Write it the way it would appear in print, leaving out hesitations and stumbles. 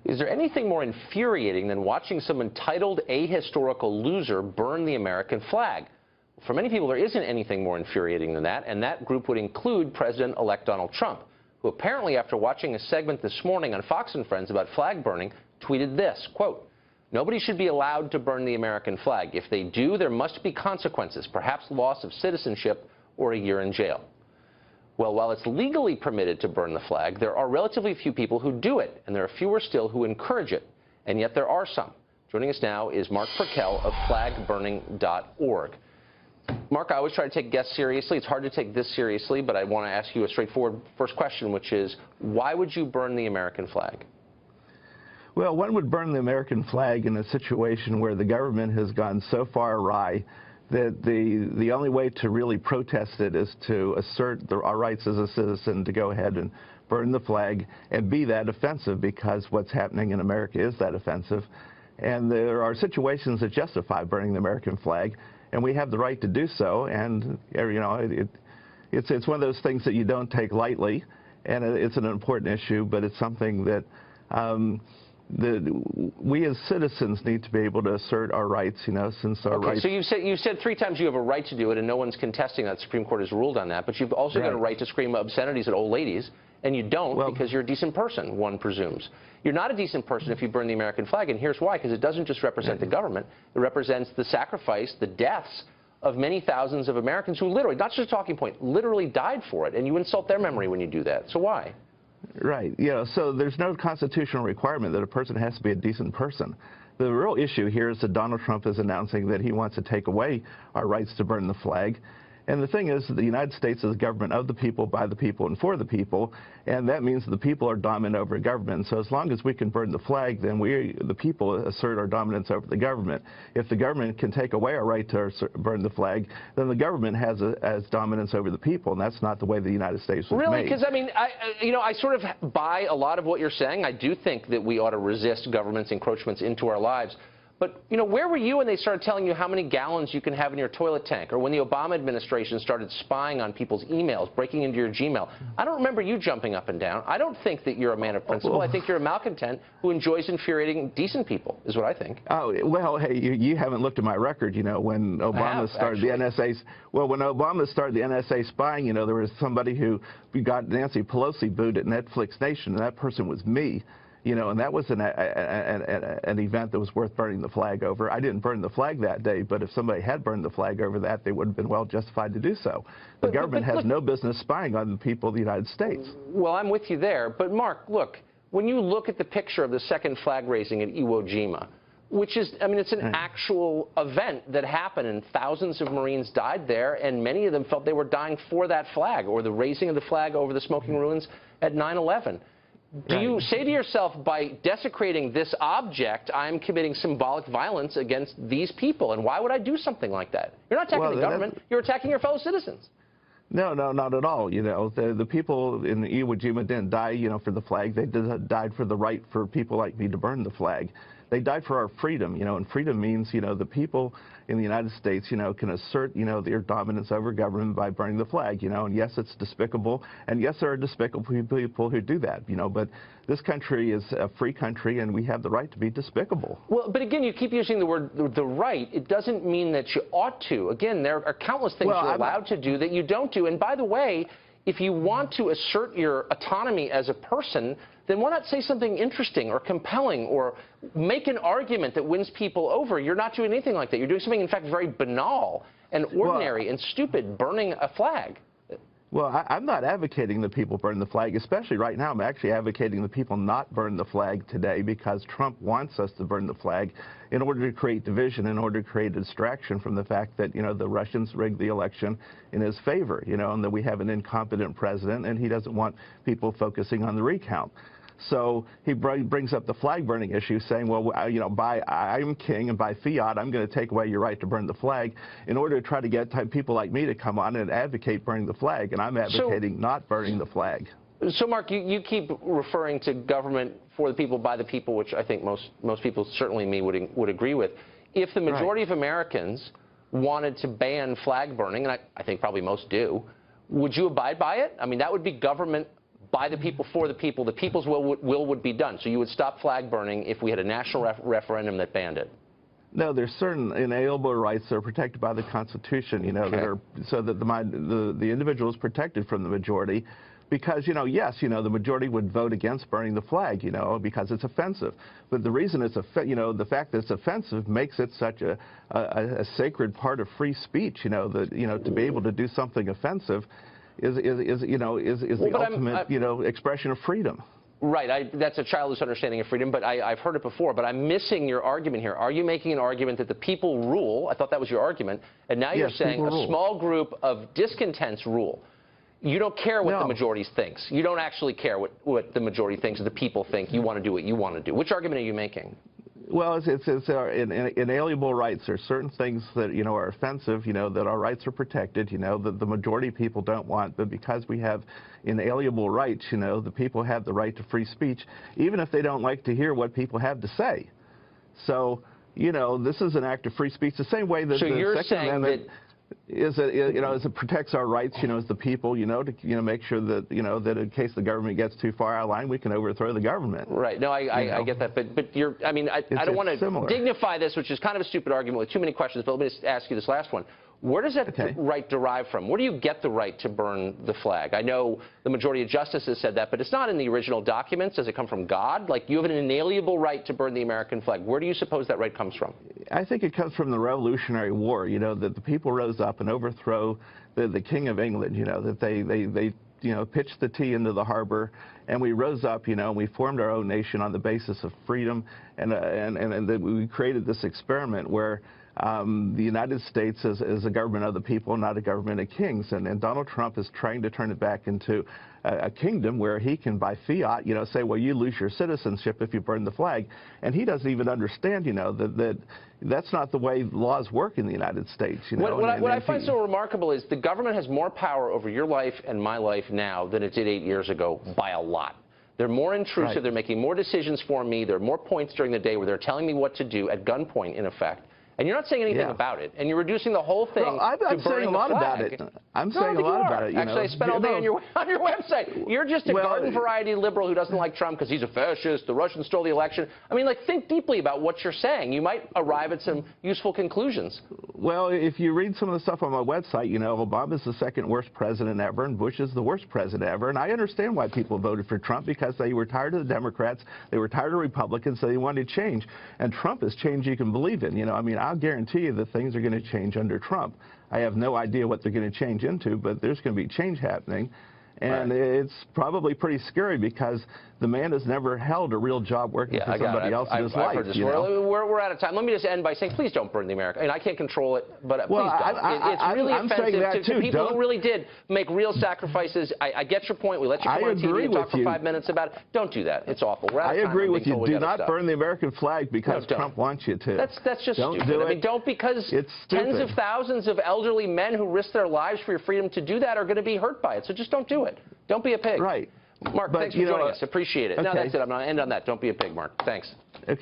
Is there anything more infuriating than watching some entitled ahistorical loser burn the American flag? For many people, there isn't anything more infuriating than that, and that group would include President-elect Donald Trump, who apparently, after watching a segment this morning on Fox and Friends about flag burning, tweeted this, quote, "Nobody should be allowed to burn the American flag. If they do, there must be consequences, perhaps loss of citizenship or a year in jail." Well, while it's legally permitted to burn the flag, there are relatively few people who do it, and there are fewer still who encourage it. And yet there are some. Joining us now is Mark Perkel of flagburning.org. Mark, I always try to take guests seriously. It's hard to take this seriously, but I want to ask you a straightforward first question, which is, why would you burn the American flag? Well, one would burn the American flag in a situation where the government has gone so far awry that the only way to really protest it is to assert our rights as a citizen to go ahead and burn the flag and be that offensive, because what's happening in America is that offensive. And there are situations that justify burning the American flag, and we have the right to do so. And, you know, it's one of those things that you don't take lightly, and it's an important issue, but it's something that we as citizens need to be able to assert our rights, you know, since our rights... So you said 3 times you have a right to do it, and no one's contesting that. The Supreme Court has ruled on that. But you've also got a right to scream obscenities at old ladies, and you don't because you're a decent person, one presumes. You're not a decent person if you burn the American flag, and here's why. Because it doesn't just represent the government. It represents the sacrifice, the deaths of many thousands of Americans who literally, not just a talking point, literally died for it. And you insult their memory when you do that. So why? Right. You know, so there's no constitutional requirement that a person has to be a decent person. The real issue here is that Donald Trump is announcing that he wants to take away our rights to burn the flag. And the thing is that the United States is a government of the people, by the people, and for the people, and that means the people are dominant over government. So as long as we can burn the flag, then we, the people, assert our dominance over the government. If the government can take away our right to burn the flag, then the government has dominance over the people, and that's not the way the United States was made. Really? Because, I mean, I sort of buy a lot of what you're saying. I do think that we ought to resist government's encroachments into our lives. But, you know, where were you when they started telling you how many gallons you can have in your toilet tank, or when the Obama administration started spying on people's emails, breaking into your Gmail? I don't remember you jumping up and down. I don't think that you're a man of principle. I think you're a malcontent who enjoys infuriating decent people, is what I think. Oh, well, hey, you haven't looked at my record, you know, when Obama started the NSA. Well, when Obama started the NSA spying, you know, there was somebody who got Nancy Pelosi booed at Netflix Nation, and that person was me. You know, and that was an event that was worth burning the flag over. I didn't burn the flag that day, but if somebody had burned the flag over that, they would have been well justified to do so. The government has no business spying on the people of the United States. Well, I'm with you there. But, Mark, look, when you look at the picture of the second flag raising at Iwo Jima, which is, I mean, it's an actual event that happened, and thousands of Marines died there, and many of them felt they were dying for that flag, or the raising of the flag over the smoking ruins at 9/11. Do you say to yourself, by desecrating this object, I'm committing symbolic violence against these people? And why would I do something like that? You're not attacking the government. You're attacking your fellow citizens. No, not at all. You know, the people in Iwo Jima didn't die, you know, for the flag. They died for the right for people like me to burn the flag. They died for our freedom, you know, and freedom means, you know, the people in the United States, you know, can assert, you know, their dominance over government by burning the flag, you know, and yes, it's despicable, and yes, there are despicable people who do that, you know, but this country is a free country, and we have the right to be despicable. Well, but again, you keep using the word the right. It doesn't mean that you ought to. Again, there are countless things you're allowed to do that you don't do, and by the way, if you want to assert your autonomy as a person, then why not say something interesting or compelling or make an argument that wins people over? You're not doing anything like that. You're doing something, in fact, very banal and ordinary and stupid, burning a flag. Well, I'm not advocating that people burn the flag, especially right now. I'm actually advocating that people not burn the flag today because Trump wants us to burn the flag in order to create division, in order to create a distraction from the fact that, you know, the Russians rigged the election in his favor, you know, and that we have an incompetent president, and he doesn't want people focusing on the recount. So he brings up the flag burning issue, saying, well, you know, I'm king, and by fiat, I'm going to take away your right to burn the flag in order to try to get people like me to come on and advocate burning the flag. And I'm advocating not burning the flag. So, Mark, you keep referring to government for the people, by the people, which I think most people, certainly me, would agree with. If the majority of Americans wanted to ban flag burning, and I think probably most do, would you abide by it? I mean, that would be government by the people, for the people. The people's will would be done. So you would stop flag burning if we had a national referendum that banned it. No, there's certain inalienable rights that are protected by the Constitution, you know, Okay. that are so that the individual is protected from the majority. Because, you know, yes, you know, the majority would vote against burning the flag, you know, because it's offensive. But the reason it's, the fact that it's offensive makes it such a sacred part of free speech, you know, that, you know, to be able to do something offensive is the ultimate, you know, expression of freedom. Right. That's a childish understanding of freedom, but I've heard it before. But I'm missing your argument here. Are you making an argument that the people rule? I thought that was your argument. And now you're saying a small group of discontents rule. You don't care what the majority thinks. You don't actually care what the majority thinks, the people think. You want to do what you want to do. Which argument are you making? Well, it's our inalienable rights. There are certain things that, you know, are offensive, you know, that our rights are protected, you know, that the majority of people don't want. But because we have inalienable rights, you know, the people have the right to free speech, even if they don't like to hear what people have to say. So, you know, this is an act of free speech, the same way that the Second Amendment it protects our rights, you know, as the people, you know, to make sure that, you know, that in case the government gets too far out of line, we can overthrow the government. Right. No, I get that, but you're, I mean, I don't want to dignify this, which is kind of a stupid argument with too many questions. But let me just ask you this last one. Where does that right derive from? Where do you get the right to burn the flag? I know the majority of justices said that, but it's not in the original documents. Does it come from God? Like, you have an inalienable right to burn the American flag. Where do you suppose that right comes from? I think it comes from the Revolutionary War, you know, that the people rose up and overthrow the King of England, you know, that they you know, pitched the tea into the harbor, and we rose up, you know, and we formed our own nation on the basis of freedom, and we created this experiment where the United States is a government of the people, not a government of kings. And Donald Trump is trying to turn it back into a kingdom where he can, by fiat, you know, say, well, you lose your citizenship if you burn the flag. And he doesn't even understand, you know, that's not the way laws work in the United States. You know? What I find so remarkable is the government has more power over your life and my life now than it did 8 years ago by a lot. They're more intrusive. Right. They're making more decisions for me. There are more points during the day where they're telling me what to do at gunpoint, in effect. And you're not saying anything about it, and you're reducing the whole thing I'm saying a lot about it. I'm saying a lot about it. Actually, I spent all day on your website. You're just a garden variety liberal who doesn't like Trump because he's a fascist. The Russians stole the election. I mean, like, think deeply about what you're saying. You might arrive at some useful conclusions. Well, if you read some of the stuff on my website, you know, Obama's the second worst president ever, and Bush is the worst president ever. And I understand why people voted for Trump, because they were tired of the Democrats, they were tired of Republicans, so they wanted change. And Trump is change you can believe in. You know, I mean, I'll guarantee you that things are going to change under Trump. I have no idea what they're going to change into, but there's going to be change happening. And it's probably pretty scary because the man has never held a real job working for somebody else in his life. We're out of time. Let me just end by saying, please don't burn the America. And I can't control it, but please don't. It's really offensive to people who really did make real sacrifices. I get your point. We let you come on TV and talk for 5 minutes about it. Don't do that. It's awful. We're out of time. I agree with you. Do not burn the American flag because Trump wants you to. That's just stupid. I mean, don't, because tens of thousands of elderly men who risk their lives for your freedom to do that are going to be hurt by it. So just don't do it. Don't be a pig. Right. Mark, thanks for joining us. Appreciate it. No, that's it. I'm going to end on that. Don't be a pig, Mark. Thanks. Okay.